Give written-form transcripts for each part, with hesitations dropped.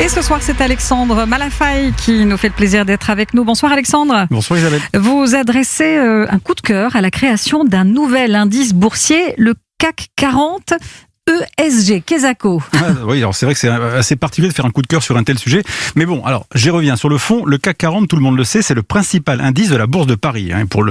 Et ce soir, c'est Alexandre Malafaille qui nous fait le plaisir d'être avec nous. Bonsoir Alexandre. Bonsoir Isabelle. Vous adressez un coup de cœur à la création d'un nouvel indice boursier, le CAC 40 ESG, Kesako. Oui, alors c'est vrai que c'est assez particulier de faire un coup de cœur sur un tel sujet. Mais bon, alors j'y reviens. Sur le fond, le CAC 40, tout le monde le sait, c'est le principal indice de la bourse de Paris. Pour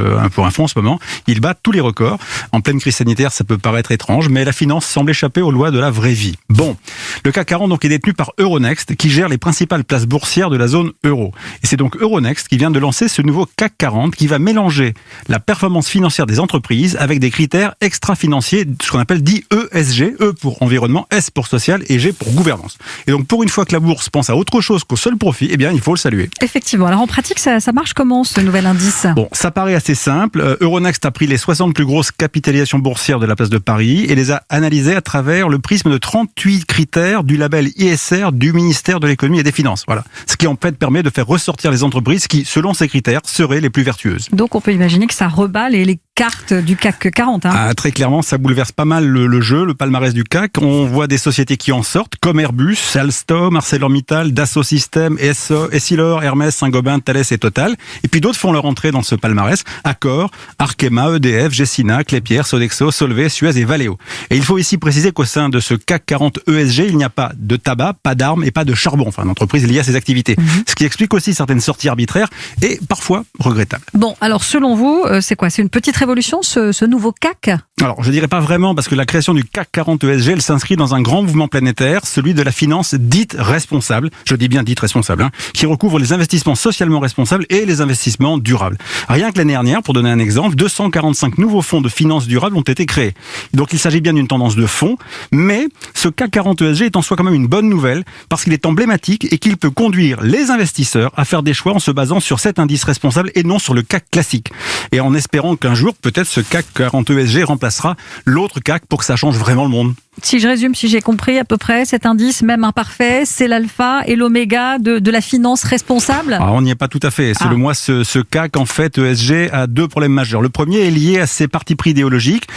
info en ce moment, il bat tous les records. En pleine crise sanitaire, ça peut paraître étrange, mais la finance semble échapper aux lois de la vraie vie. Bon, le CAC 40 donc, est détenu par Euronext, qui gère les principales places boursières de la zone euro. Et c'est donc Euronext qui vient de lancer ce nouveau CAC 40 qui va mélanger la performance financière des entreprises avec des critères extra-financiers, ce qu'on appelle dit ESG. E pour environnement, S pour social et G pour gouvernance. Et donc pour une fois que la bourse pense à autre chose qu'au seul profit, eh bien il faut le saluer. Effectivement. Alors en pratique, ça marche comment ce nouvel indice ? Bon, ça paraît assez simple. Euronext a pris les 60 plus grosses capitalisations boursières de la place de Paris et les a analysées à travers le prisme de 38 critères du label ISR du ministère de l'économie et des finances. Voilà. Ce qui en fait permet de faire ressortir les entreprises qui, selon ces critères, seraient les plus vertueuses. Donc on peut imaginer que ça rebat les cartes du CAC 40. Très clairement, ça bouleverse pas mal le jeu, le palmarès du CAC. On voit des sociétés qui en sortent, comme Airbus, Alstom, ArcelorMittal, Dassault Systèmes, Essilor, Hermès, Saint-Gobain, Thales et Total. Et puis d'autres font leur entrée dans ce palmarès. Accor, Arkema, EDF, Gecina, Klépierre, Sodexo, Solvay, Suez et Valeo. Et il faut ici préciser qu'au sein de ce CAC 40 ESG, il n'y a pas de tabac, pas d'armes et pas de charbon. Enfin, l'entreprise est liée à ses activités. Ce qui explique aussi certaines sorties arbitraires et parfois regrettables. Bon, alors selon vous, c'est quoi ? C'est une petite révolution ce nouveau CAC ? Alors, je dirais pas vraiment, parce que la création du CAC 40 ESG, elle s'inscrit dans un grand mouvement planétaire, celui de la finance dite responsable, je dis bien dite responsable, qui recouvre les investissements socialement responsables et les investissements durables. Rien que l'année dernière, pour donner un exemple, 245 nouveaux fonds de finances durables ont été créés. Donc, il s'agit bien d'une tendance de fond, mais ce CAC 40 ESG est en soi quand même une bonne nouvelle, parce qu'il est emblématique et qu'il peut conduire les investisseurs à faire des choix en se basant sur cet indice responsable et non sur le CAC classique. Et en espérant qu'un jour, peut-être ce CAC 40 ESG remplacera l'autre CAC pour que ça change vraiment le monde. Si je résume, si j'ai compris à peu près, cet indice, même imparfait, c'est l'alpha et l'oméga de la finance responsable. On n'y est pas tout à fait. Selon moi, ce CAC, en fait, ESG, a deux problèmes majeurs. Le premier est lié à ses partis pris idéologiques.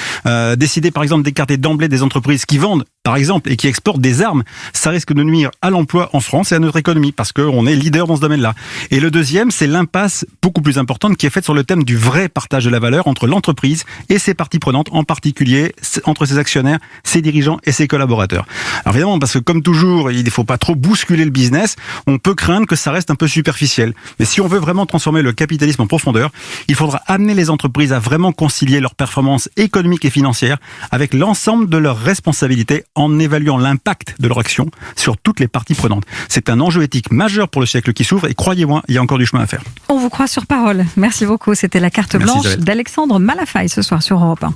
Décider, par exemple, d'écarter d'emblée des entreprises qui vendent, par exemple, et qui exportent des armes, ça risque de nuire à l'emploi en France et à notre économie, parce qu'on est leader dans ce domaine-là. Et le deuxième, c'est l'impasse beaucoup plus importante qui est faite sur le thème du vrai partage de la valeur entre l'entreprise et ses parties prenantes, en particulier entre ses actionnaires, ses dirigeants et ses collaborateurs. Alors évidemment, parce que comme toujours, il ne faut pas trop bousculer le business, on peut craindre que ça reste un peu superficiel. Mais si on veut vraiment transformer le capitalisme en profondeur, il faudra amener les entreprises à vraiment concilier leurs performances économiques et financières avec l'ensemble de leurs responsabilités en évaluant l'impact de leur action sur toutes les parties prenantes. C'est un enjeu éthique majeur pour le siècle qui s'ouvre et croyez-moi, il y a encore du chemin à faire. On vous croit sur parole. Merci beaucoup. C'était la carte blanche d'Alexandre Malafaille ce soir sur Europe 1.